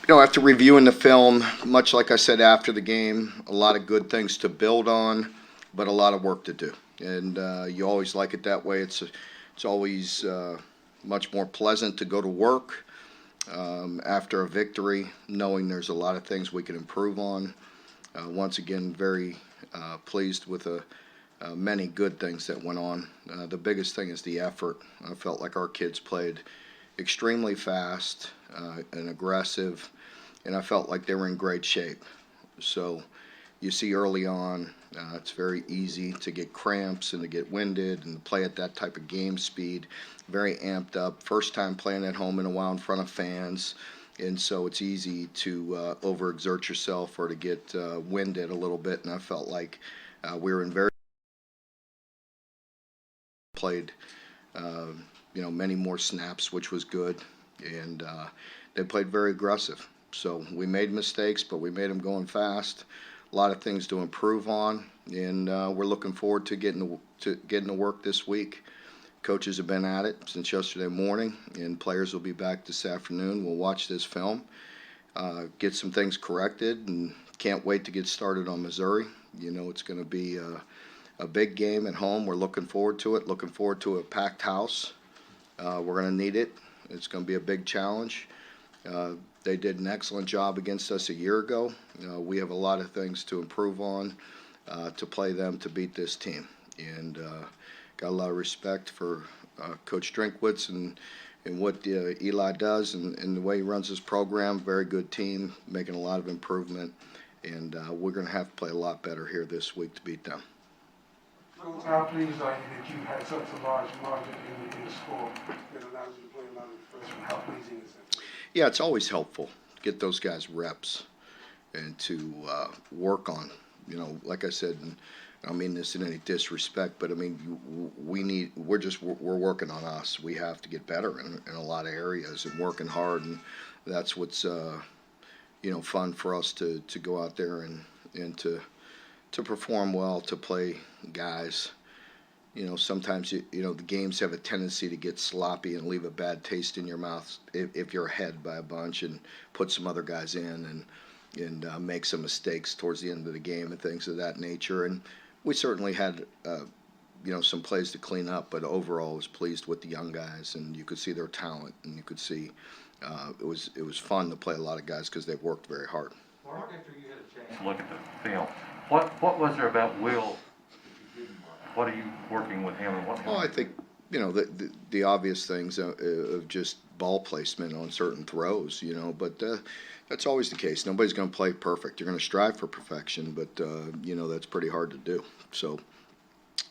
After reviewing the film, much like I said after the game, a lot of good things to build on, but a lot of work to do. And you always like it that way. It's always much more pleasant to go to work after a victory, knowing there's a lot of things we can improve on. Once again, very pleased with many good things that went on. The biggest thing is the effort. I felt like our kids played extremely fast and aggressive, and I felt like they were in great shape. So you see early on, it's very easy to get cramps and to get winded and to play at that type of game speed, very amped up. First time playing at home in a while in front of fans, and so it's easy to overexert yourself or to get winded a little bit. And I felt like we were in very played, many more snaps, which was good, and they played very aggressive. So we made mistakes, but we made them going fast. A lot of things to improve on, and we're looking forward to getting to work this week. Coaches have been at it since yesterday morning, and players will be back this afternoon. We'll watch this film, get some things corrected, and can't wait to get started on Missouri. It's going to be a big game at home. We're looking forward to it. Looking forward to a packed house. We're going to need it. It's going to be a big challenge. They did an excellent job against us a year ago. We have a lot of things to improve on to play them to beat this team. And got a lot of respect for Coach Drinkwitz and what Eli does and the way he runs his program. Very good team, making a lot of improvement. And we're going to have to play a lot better here this week to beat them. Coach, how pleased are you that you had such a large margin in the score that allows you to play a lot of the freshmen? How pleasing is it? Yeah, it's always helpful to get those guys reps and to work on, like I said, and I don't mean this in any disrespect, but I mean, we're working on us. We have to get better in a lot of areas and working hard, and that's what's, fun for us to go out there and to perform well, to play guys. Sometimes the games have a tendency to get sloppy and leave a bad taste in your mouth if you're ahead by a bunch and put some other guys in and make some mistakes towards the end of the game and things of that nature. And we certainly had some plays to clean up, but overall I was pleased with the young guys, and you could see their talent, and you could see it was fun to play a lot of guys because they've worked very hard. Mark, after you had a chance to look at the film, what was there about Will? What are you working with him, and what? Well, I think the obvious things of just ball placement on certain throws, but that's always the case. Nobody's going to play perfect. You're going to strive for perfection, but that's pretty hard to do. So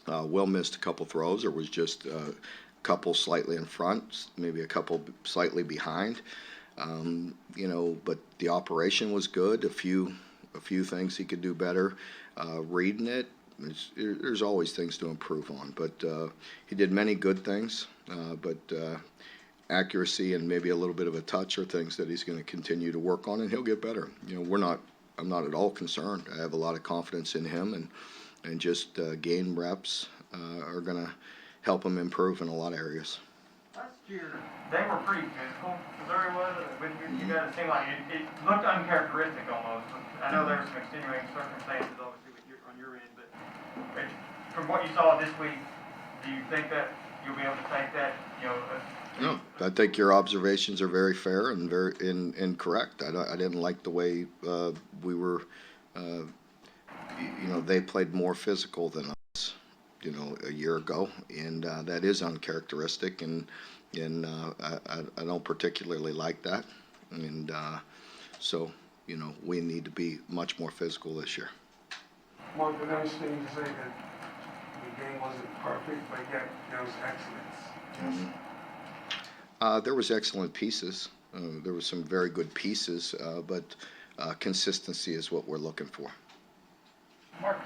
Will missed a couple throws, or was just a couple slightly in front, maybe a couple slightly behind. But the operation was good. A few things he could do better. Reading it. There's always things to improve on, but he did many good things, but accuracy and maybe a little bit of a touch are things that he's going to continue to work on, and he'll get better. I'm not at all concerned. I have a lot of confidence in him, and just gain reps are going to help him improve in a lot of areas. Last year, they were pretty physical. Missouri was. You guys, it seemed like it looked uncharacteristic almost. I know there were some extenuating circumstances, obviously, on your end, but from what you saw this week, do you think that you'll be able to take that? No, I think your observations are very fair and very correct. I didn't like the way we were. They played more physical than us, a year ago, and that is uncharacteristic, and I don't particularly like that, and so we need to be much more physical this year. Mark, the nice thing to say that the game wasn't perfect, but yet there was excellence. Yes. There was excellent pieces. There were some very good pieces, but consistency is what we're looking for. Mark,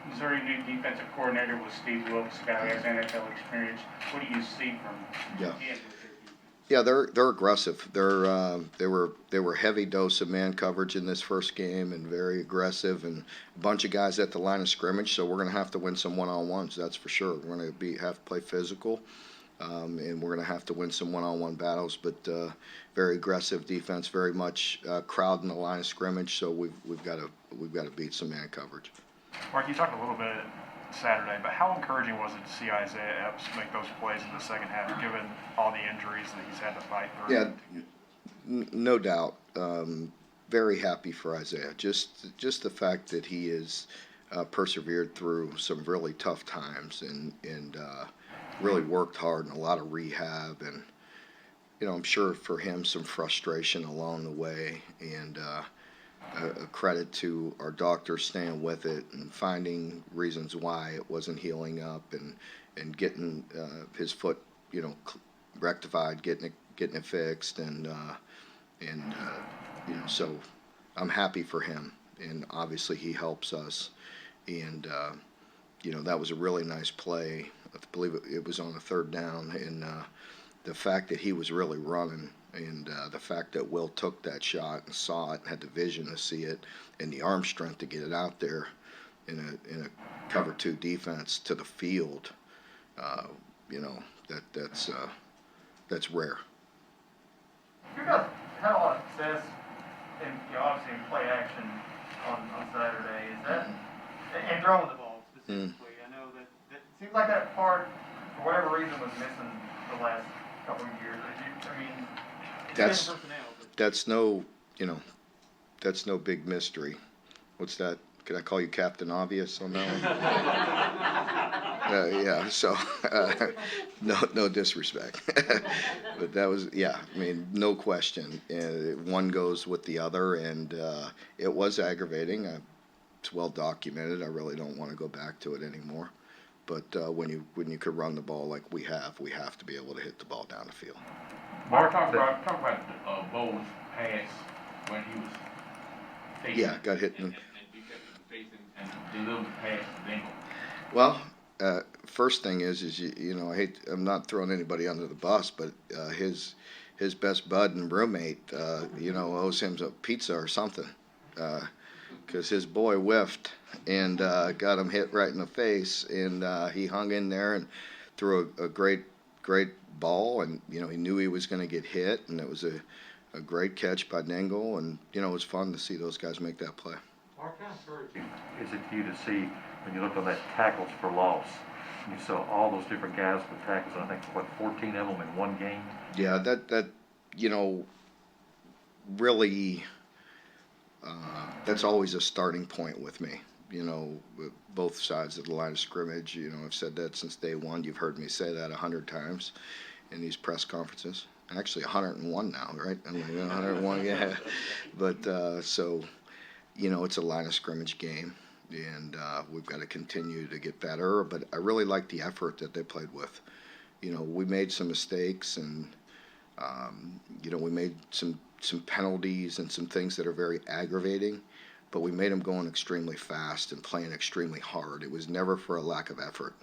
Missouri new defensive coordinator was Steve Wilkes, a guy who has NFL experience. What do you see from him? Yeah, they're aggressive. They were heavy dose of man coverage in this first game and very aggressive, and a bunch of guys at the line of scrimmage. So we're going to have to win some one-on-ones. That's for sure. We're going to have to play physical. and we're going to have to win some one-on-one battles. But very aggressive defense, very much crowding the line of scrimmage. So we've got to beat some man coverage. Mark, you talked a little bit Saturday, but how encouraging was it to see Isaiah Epps make those plays in the second half, given all the injuries that he's had to fight through? Yeah, no doubt. Very happy for Isaiah. Just the fact that he has persevered through some really tough times and really worked hard and a lot of rehab, and I'm sure for him some frustration along the way, and a credit to our doctors staying with it and finding reasons why it wasn't healing up, and getting his foot rectified, getting it fixed, and so I'm happy for him, and obviously he helps us, and that was a really nice play. I believe it was on a third down, and the fact that he was really running, and the fact that Will took that shot and saw it and had the vision to see it and the arm strength to get it out there in a cover 2 defense to the field, that's rare. You guys had a lot of success obviously in play action on Saturday. Is that and throwing the ball specifically? I know that it seems like that part, for whatever reason, was missing the last couple of years. It's That's no big mystery. What's that? Can I call you Captain Obvious on that one? Yeah. So no disrespect, but that was no question. One goes with the other, and it was aggravating. It's well documented. I really don't want to go back to it anymore. But when you could run the ball like we have to be able to hit the ball down the field. Mark, talk about Bo's pass when he was facing. Yeah, got hit. And you kept him facing and delivered the pass to Dingle. Well, first thing is I'm not throwing anybody under the bus, but his best bud and roommate, owes him a pizza or something, because his boy whiffed and got him hit right in the face, and he hung in there and threw a great ball, and he knew he was going to get hit, and it was a great catch by Dingle, and it was fun to see those guys make that play. Mark, how encouraging is it for you to see when you look on that tackles for loss? You saw all those different guys with tackles. I think 14 of them in one game. Yeah, that really that's always a starting point with me. With both sides of the line of scrimmage. I've said that since day one. You've heard me say that 100 times in these press conferences. Actually, 101 now, right? 101, yeah. But so, it's a line of scrimmage game, and we've got to continue to get better. But I really like the effort that they played with. We made some mistakes, and we made some penalties and some things that are very aggravating. But we made them going extremely fast and playing extremely hard. It was never for a lack of effort.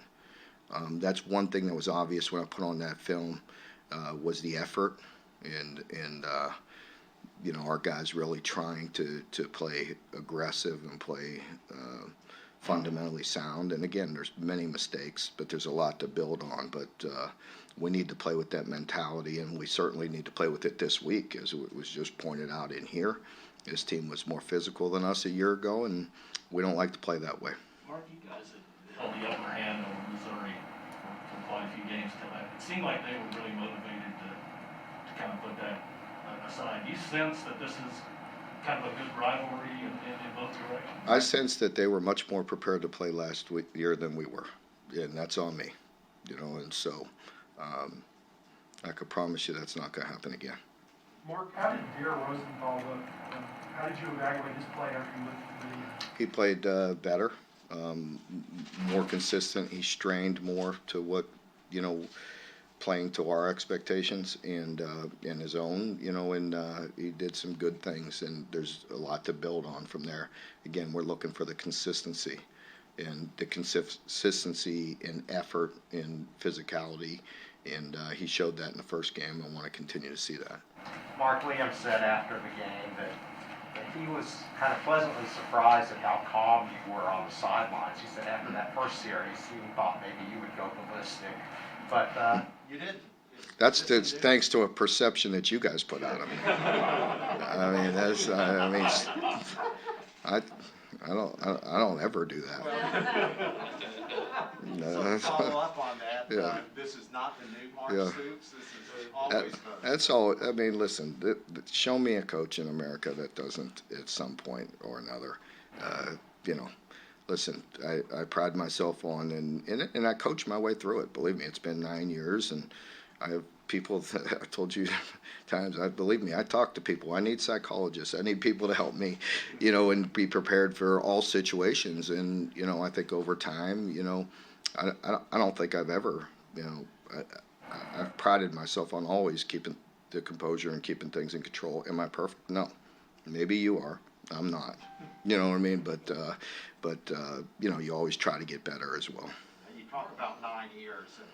That's one thing that was obvious when I put on that film, was the effort, and our guys really trying to play aggressive and play fundamentally sound. And again, there's many mistakes, but there's a lot to build on. But we need to play with that mentality, and we certainly need to play with it this week, as it was just pointed out in here. His team was more physical than us a year ago, and we don't like to play that way. Mark, you guys had held the upper hand over Missouri for quite a few games till that. It seemed like they were really motivated to kind of put that aside. Do you sense that this is kind of a good rivalry in both directions? I sense that they were much more prepared to play last year than we were, and that's on me. And so I could promise you that's not going to happen again. Mark, how did Deere Rosenthal look? How did you evaluate his play after you looked at the video? He played better, more consistent. He strained more to what, playing to our expectations, and in his own, and he did some good things, and there's a lot to build on from there. Again, we're looking for the consistency, and the consistency in effort, in physicality, and he showed that in the first game. I want to continue to see that. Mark Liam said after the game that he was kind of pleasantly surprised at how calm you were on the sidelines. He said after that first series, he thought maybe you would go ballistic. But you didn't. That's thanks to a perception that you guys put out of me. I mean, I don't ever do that. So to follow up on that, Yeah. this is not the new Mark Yeah. Stoops. This is always the. That's all. I mean, listen. Show me a coach in America that doesn't, at some point or another, you know. Listen, I pride myself on, and I coach my way through it. Believe me, it's been 9 years, and I have people that I told you times. Believe me, I talk to people. I need psychologists. I need people to help me, you know, and be prepared for all situations. And you know, I think over time, you know, I don't think I've ever, you know, I've prided myself on always keeping the composure and keeping things in control. Am I perfect? No. Maybe you are. I'm not. You know what I mean? But you know, you always try to get better as well. You talk about 9 years, and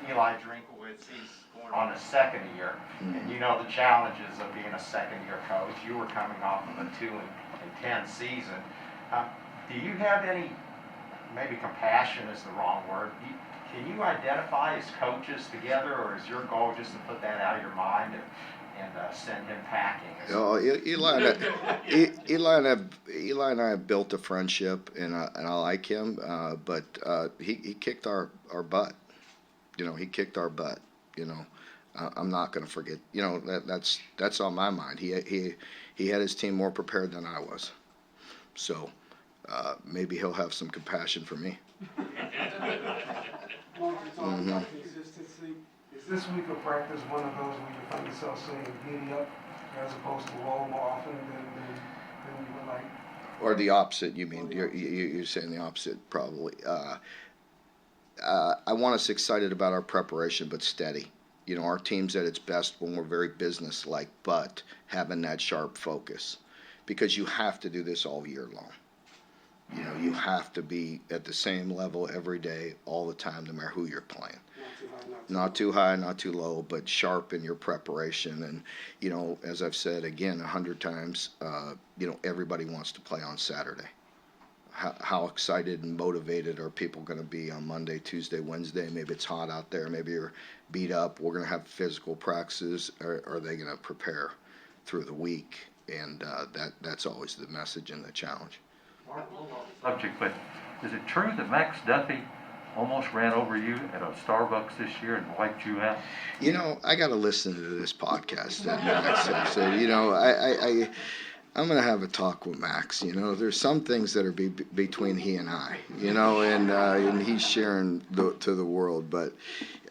Eli Drinkowitz, he's going on his second year, and you know the challenges of being a second-year coach. You were coming off of a 2-10 season. Do you have any, maybe compassion is the wrong word, can you identify as coaches together, or is your goal just to put that out of your mind and send him packing? Oh, Eli and I have built a friendship, and I like him. But he kicked our butt. You know, he kicked our butt. You know, I'm not going to forget. You know, that's on my mind. He had his team more prepared than I was. So maybe he'll have some compassion for me. Mark, you're talking about consistency. Is this week of practice one of those where you find yourself saying giddy up as opposed to roll more often than you would like? Or the opposite, you mean? You're saying the opposite, probably. I want us excited about our preparation, but steady. You know, our team's at its best when we're very business-like, but having that sharp focus. Because you have to do this all year long. You know, you have to be at the same level every day, all the time, no matter who you're playing. Not too high, not too low, but sharp in your preparation. And, you know, as I've said again 100 times, you know, everybody wants to play on Saturday. How excited and motivated are people going to be on Monday, Tuesday, Wednesday? Maybe it's hot out there. Maybe you're beat up. We're going to have physical practices. Or are they going to prepare through the week? And that's always the message and the challenge. Subject, but is it true that Max Duffy almost ran over you at a Starbucks this year and wiped you out? You know, I got to listen to this podcast that Max said. So, you know, I'm going to have a talk with Max. You know, there's some things that are between he and I, you know, and he's sharing to the world. But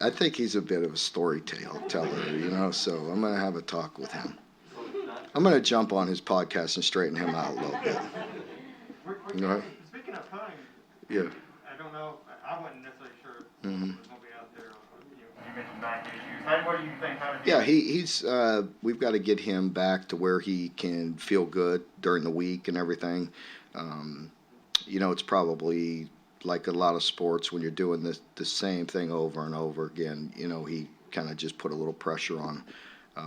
I think he's a bit of a storyteller, you know, so I'm going to have a talk with him. I'm going to jump on his podcast and straighten him out a little bit. You know? Speaking of punting, Yeah. I don't know, I wasn't necessarily sure if he Mhm. was going to be out there. You mentioned back issues. What do you think? How did he? Yeah, he's we've got to get him back to where he can feel good during the week and everything. You know, it's probably like a lot of sports when you're doing the same thing over and over again. You know, he kind of just put a little pressure on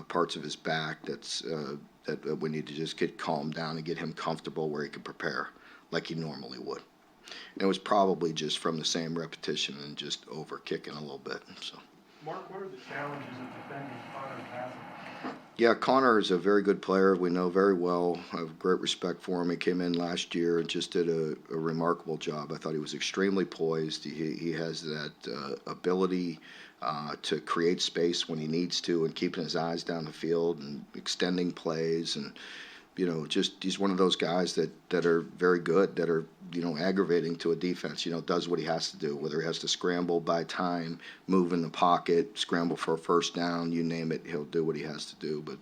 parts of his back that we need to just get calmed down and get him comfortable where he can prepare like he normally would. And it was probably just from the same repetition and just over kicking a little bit. So. Mark, what are the challenges of defending Connor passing? Yeah, Connor is a very good player. We know very well. I have great respect for him. He came in last year and just did a remarkable job. I thought he was extremely poised. He has that ability to create space when he needs to and keeping his eyes down the field and extending plays. And, you know, just he's one of those guys that are very good, that are, you know, aggravating to a defense, you know, does what he has to do, whether he has to scramble by time, move in the pocket, scramble for a first down, you name it, he'll do what he has to do, but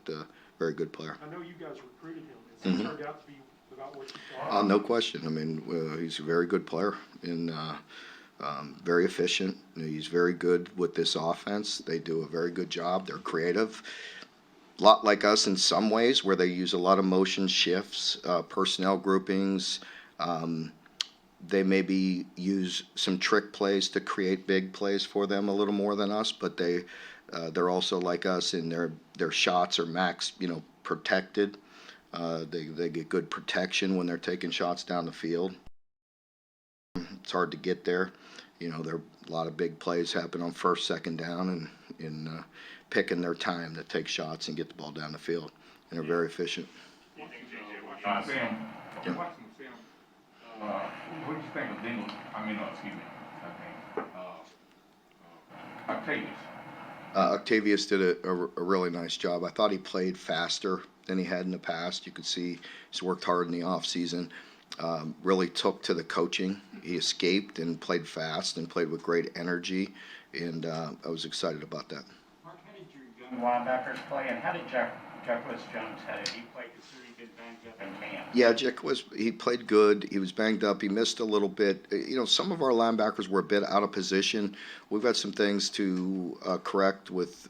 very good player. I know you guys recruited him. Has he turned out to be about what you thought? No question. I mean, he's a very good player and very efficient. He's very good with this offense. They do a very good job. They're creative. A lot like us in some ways, where they use a lot of motion shifts, personnel groupings. They maybe use some trick plays to create big plays for them a little more than us, but they're also like us in their shots are max, you know, protected. They get good protection when they're taking shots down the field. It's hard to get there, There are a lot of big plays happen on first, second down, and in picking their time to take shots and get the ball down the field. And they're very efficient. Sam, Yeah. watching Sam, what did you think of Dingle? Excuse me, Octavius. Octavius did a really nice job. I thought he played faster than he had in the past. You could see he's worked hard in the offseason. Really took to the coaching. He escaped and played fast and played with great energy, and I was excited about that. Mark, how did your young linebackers play, and how did Jacquez Jones had it? He played considering he'd been banged up in camp. Yeah, he played good. He was banged up. He missed a little bit. Some of our linebackers were a bit out of position. We've got some things to correct with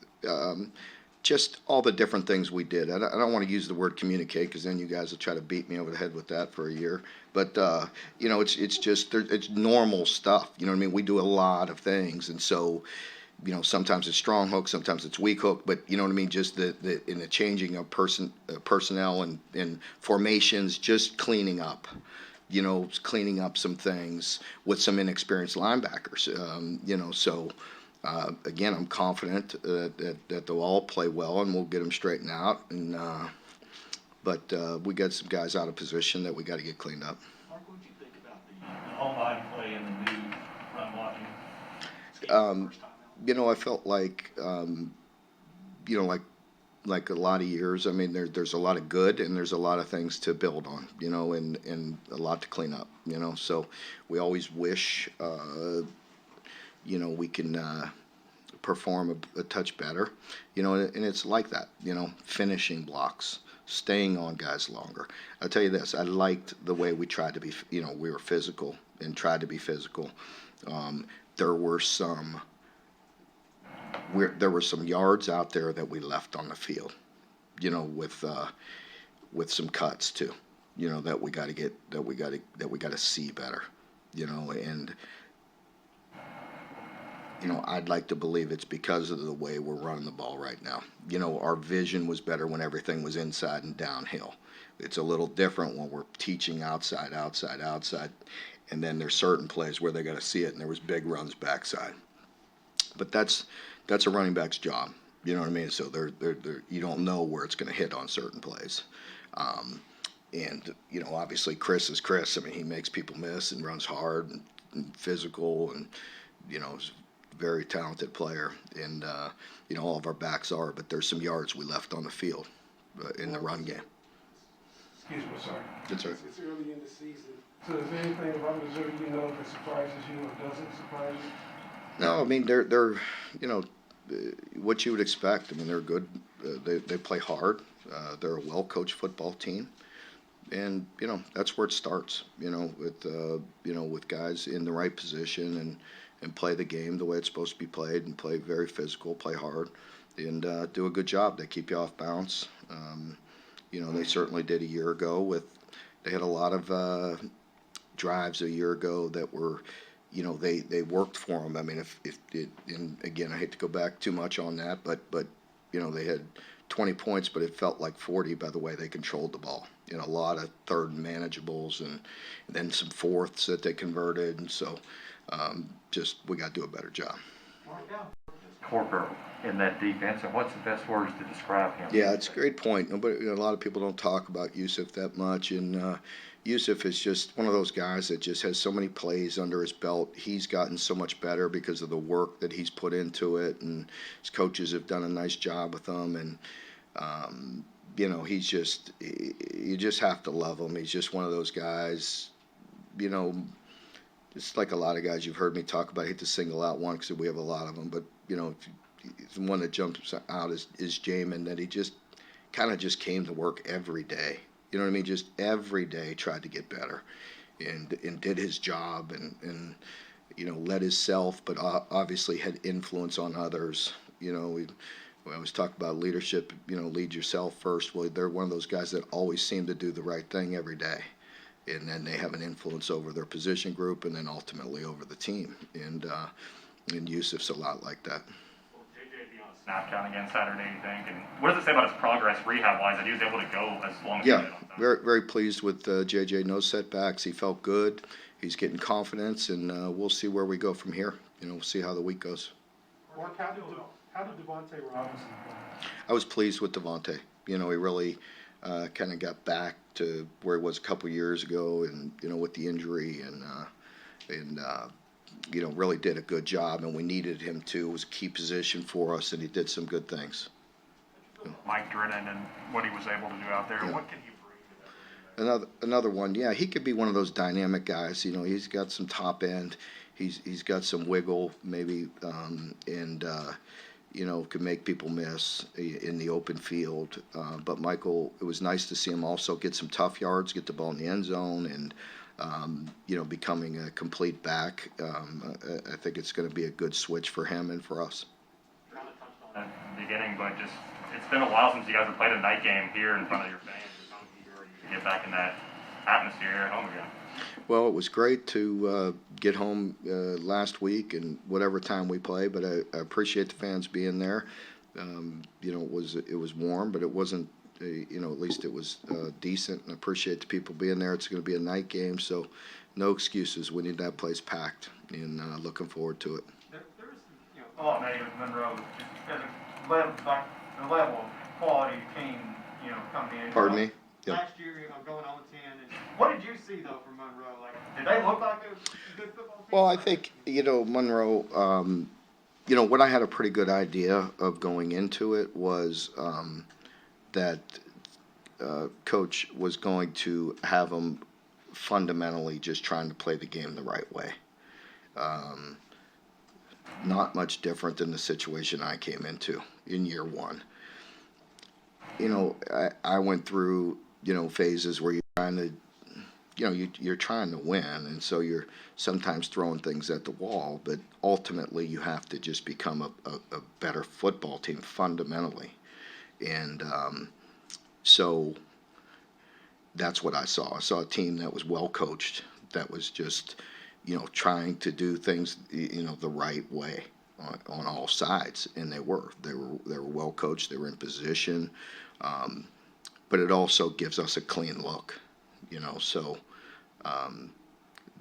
just all the different things we did. I don't want to use the word communicate because then you guys will try to beat me over the head with that for a year. But it's just it's normal stuff. You know what I mean? We do a lot of things, and so sometimes it's strong hook, sometimes it's weak hook. But you know what I mean? Just in the changing of personnel and formations, just cleaning up. Cleaning up some things with some inexperienced linebackers. So. Again, I'm confident that they'll all play well and we'll get them straightened out. But we got some guys out of position that we got to get cleaned up. Mark, what did you think about the O-line play and the new run blocking? First time out? I felt like, like a lot of years. I mean, there's a lot of good and there's a lot of things to build on, and a lot to clean up, So we always wish. We can perform a touch better, and it's like that, finishing blocks, staying on guys longer. I'll tell you this, I liked the way we tried to be, we were physical and tried to be physical. There were some yards out there that we left on the field, with some cuts too, that we got to see better, and I'd like to believe it's because of the way we're running the ball right now. Our vision was better when everything was inside and downhill. It's a little different when we're teaching outside, and then there's certain plays where they got to see it, and there was big runs backside. But that's a running back's job. You know what I mean? So you don't know where it's going to hit on certain plays. And obviously Chris is Chris. I mean, he makes people miss and runs hard and physical, and is very talented player, and all of our backs are, but there's some yards we left on the field in the run game. Excuse me, sorry. That's right. It's early in the season. So is there anything about Missouri that surprises you or doesn't surprise you? No, I mean they're what you would expect. I mean they're good. They play hard. They're a well-coached football team, and that's where it starts. With guys in the right position and play the game the way it's supposed to be played, and play very physical, play hard, and do a good job. They keep you off balance. They certainly did a year ago. They had a lot of drives a year ago that were, they worked for them. I mean, and again, I hate to go back too much on that, but they had 20 points, but it felt like 40 by the way they controlled the ball. A lot of third and manageables, and then some fourths that they converted, and so. We got to do a better job. Corker in that defense, and what's the best words to describe him? Yeah, it's a great point. Nobody, a lot of people don't talk about Yusuf that much, and Yusuf is just one of those guys that just has so many plays under his belt. He's gotten so much better because of the work that he's put into it, and his coaches have done a nice job with him, and he's just, you just have to love him. He's just one of those guys, It's like a lot of guys you've heard me talk about. I hate to single out one because we have a lot of them, but the one that jumps out is Jamin, that he just kind of just came to work every day. You know what I mean? Just every day tried to get better, and did his job, and led himself, but obviously had influence on others. We always talk about leadership. Lead yourself first. Well, they're one of those guys that always seem to do the right thing every day. And then they have an influence over their position group, and then ultimately over the team. And Yusuf's a lot like that. Will JJ be on a snap count again Saturday, you think? And what does it say about his progress rehab-wise that he was able to go as long as he did on Saturday? Very, very pleased with JJ. No setbacks. He felt good. he's getting confidence, and we'll see where we go from here. We'll see how the week goes. Mark, how did Devontae Robinson play? I was pleased with Devontae. He really kind of got back to where he was a couple years ago, and with the injury, and really did a good job, and we needed him to. It was a key position for us, and he did some good things. Mike Drennan and what he was able to do out there. Yeah. What can he bring to that? Another one, yeah, he could be one of those dynamic guys. He's got some top end. He's got some wiggle, maybe, and could make people miss in the open field. But Michael, it was nice to see him also get some tough yards, get the ball in the end zone, and becoming a complete back. I think it's going to be a good switch for him and for us. Kind of touched on that in the beginning, but just it's been a while since you guys have played a night game here in front of your fans. How eager are you to get back in that atmosphere here at home again? Well, it was great to get home last week and whatever time we play, but I appreciate the fans being there. It was warm, but it wasn't. At least it was decent, and I appreciate the people being there. It's going to be a night game, so no excuses. We need that place packed, and looking forward to it. There was, thought made with Monroe, just as a level, like the level of quality team, coming in. Pardon me? Yep. Last year, going on 10. And what did you see though from Monroe? Like, did they look like a good football team? Well, I think Monroe. What I had a pretty good idea of going into it was that coach was going to have them fundamentally just trying to play the game the right way. Not much different than the situation I came into in year one. I went through, phases where you're trying to, you're trying to win, and so you're sometimes throwing things at the wall, but ultimately you have to just become a better football team fundamentally. And so that's what I saw. I saw a team that was well coached, that was just, trying to do things, the right way on all sides, and they were well coached. They were in position, but it also gives us a clean look, So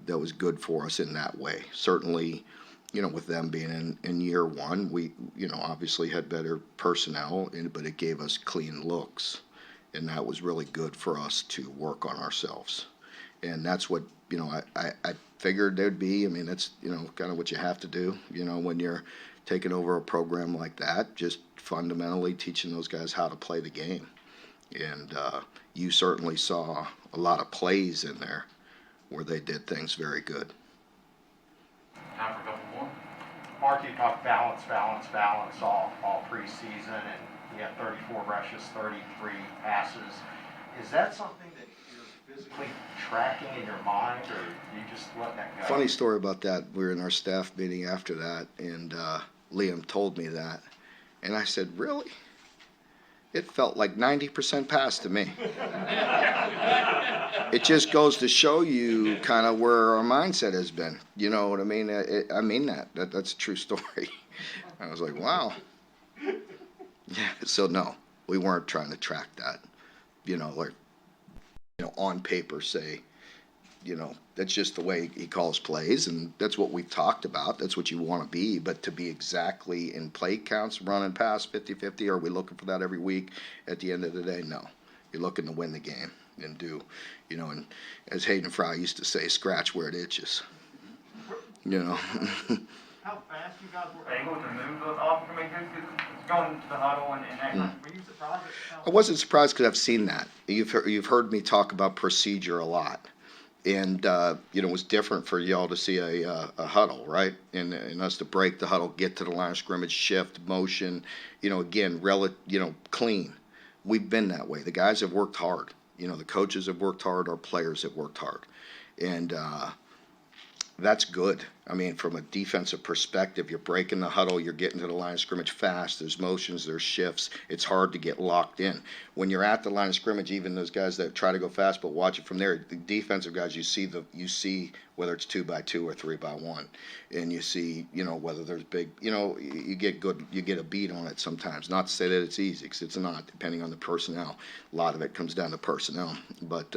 that was good for us in that way. Certainly, with them being in year one, we, obviously had better personnel, but it gave us clean looks, and that was really good for us to work on ourselves. And that's what, I figured there'd be. I mean, that's, kind of what you have to do, when you're taking over a program like that, just fundamentally teaching those guys how to play the game. And you certainly saw a lot of plays in there where they did things very good. Time for a couple more. Mark, you talked balance all preseason, and you had 34 rushes, 33 passes. Is that something that you're physically tracking in your mind, or you just let that go? Funny story about that. We were in our staff meeting after that, and Liam told me that. And I said, really? It felt like 90% pass to me. It just goes to show you kind of where our mindset has been. You know what I mean? I mean that's a true story. I was like, wow. Yeah, so no, we weren't trying to track that. On paper say, that's just the way he calls plays, and that's what we've talked about. That's what you want to be, but to be exactly in play counts, run and pass 50-50, are we looking for that every week? At the end of the day, no. You're looking to win the game and do, and as Hayden Fry used to say, scratch where it itches. How fast you guys were able to move those off? I mean, it's going to the huddle and that kind of, were you surprised at how? I wasn't surprised because I've seen that. You've heard me talk about procedure a lot. And, it was different for y'all to see a huddle, right? And us to break the huddle, get to the line of scrimmage, shift, motion, again, clean. We've been that way. The guys have worked hard. The coaches have worked hard. Our players have worked hard. And that's good. I mean, from a defensive perspective, you're breaking the huddle, you're getting to the line of scrimmage fast, there's motions, there's shifts. It's hard to get locked in. When you're at the line of scrimmage, even those guys that try to go fast but watch it from there, the defensive guys, you see whether it's 2x2 or 3x1. And you see, whether there's big, you get a beat on it sometimes. Not to say that it's easy, because it's not, depending on the personnel. A lot of it comes down to personnel. But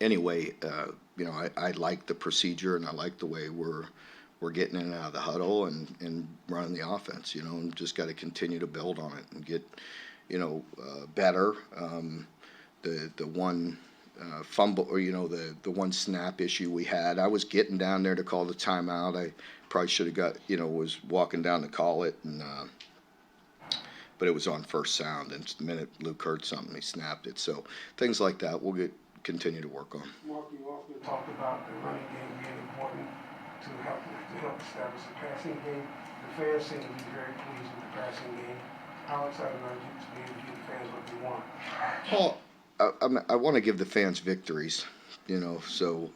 anyway, I like the procedure and I like the way we're getting in and out of the huddle and running the offense, and just got to continue to build on it and get, better. The one fumble or, the one snap issue we had, I was getting down there to call the timeout. I probably should have got, was walking down to call it but it was on first sound, and the minute Luke heard something, he snapped it. So things like that we'll continue to work on. Mark, you often talked about the running game being important to help establish the passing game. The fans seem to be very pleased with the passing game. How excited are you to be able to give the fans what they want? Well, I want to give the fans victories, so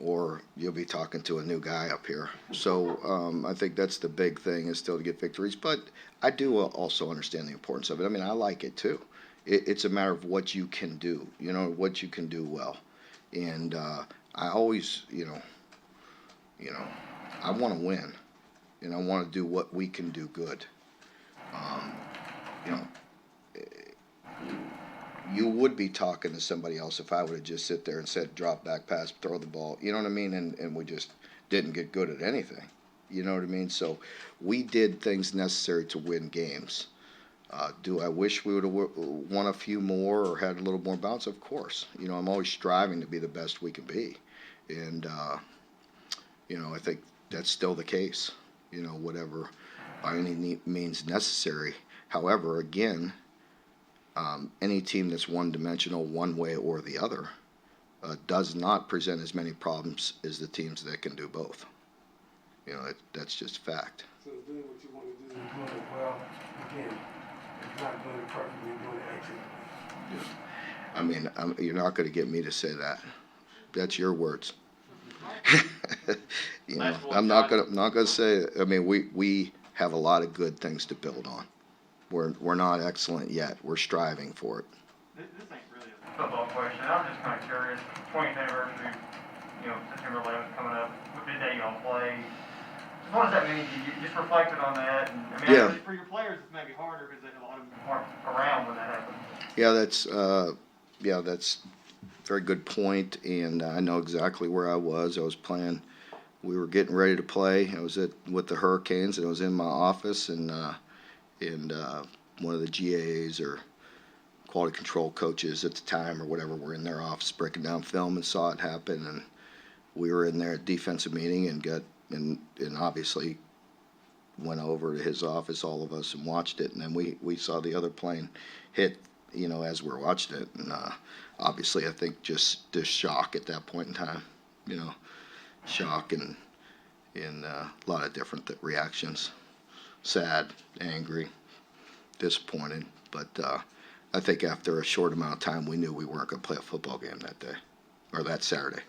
or you'll be talking to a new guy up here. So I think that's the big thing, is still to get victories. But I do also understand the importance of it. I mean, I like it too. It's a matter of what you can do, what you can do well. And I always, I want to win, and I want to do what we can do good. You would be talking to somebody else if I would have just sit there and said drop back pass, throw the ball, you know what I mean? And we just didn't get good at anything, you know what I mean? So we did things necessary to win games. Do I wish we would have won a few more or had a little more bounce? Of course. I'm always striving to be the best we can be. And, I think that's still the case, whatever by any means necessary. However, again, any team that's one-dimensional one way or the other does not present as many problems as the teams that can do both. That's just fact. So doing what you want to do and doing it well, again, if not doing it perfectly, doing it excellently. I mean, you're not going to get me to say that. That's your words. I'm not going to say it. I mean, we have a lot of good things to build on. We're not excellent yet. We're striving for it. This ain't really a football question. I'm just kind of curious. 20th anniversary, September 11th coming up. What big day you gonna play? What does that mean? You just reflected on that. And, Yeah. For your players, it's maybe harder because a lot of them aren't around when that happens. Yeah, that's a very good point. And I know exactly where I was. I was playing. We were getting ready to play. I was with the Hurricanes, and I was in my office, and one of the GAs or quality control coaches at the time or whatever were in their office breaking down film and saw it happen, and we were in there at defensive meeting and obviously went over to his office, all of us, and watched it, and then we saw the other plane hit, as we were watching it, and obviously I think just shock at that point in time, shock and a lot of different reactions. Sad, angry, disappointed, but I think after a short amount of time we knew we weren't going to play a football game that day or that Saturday.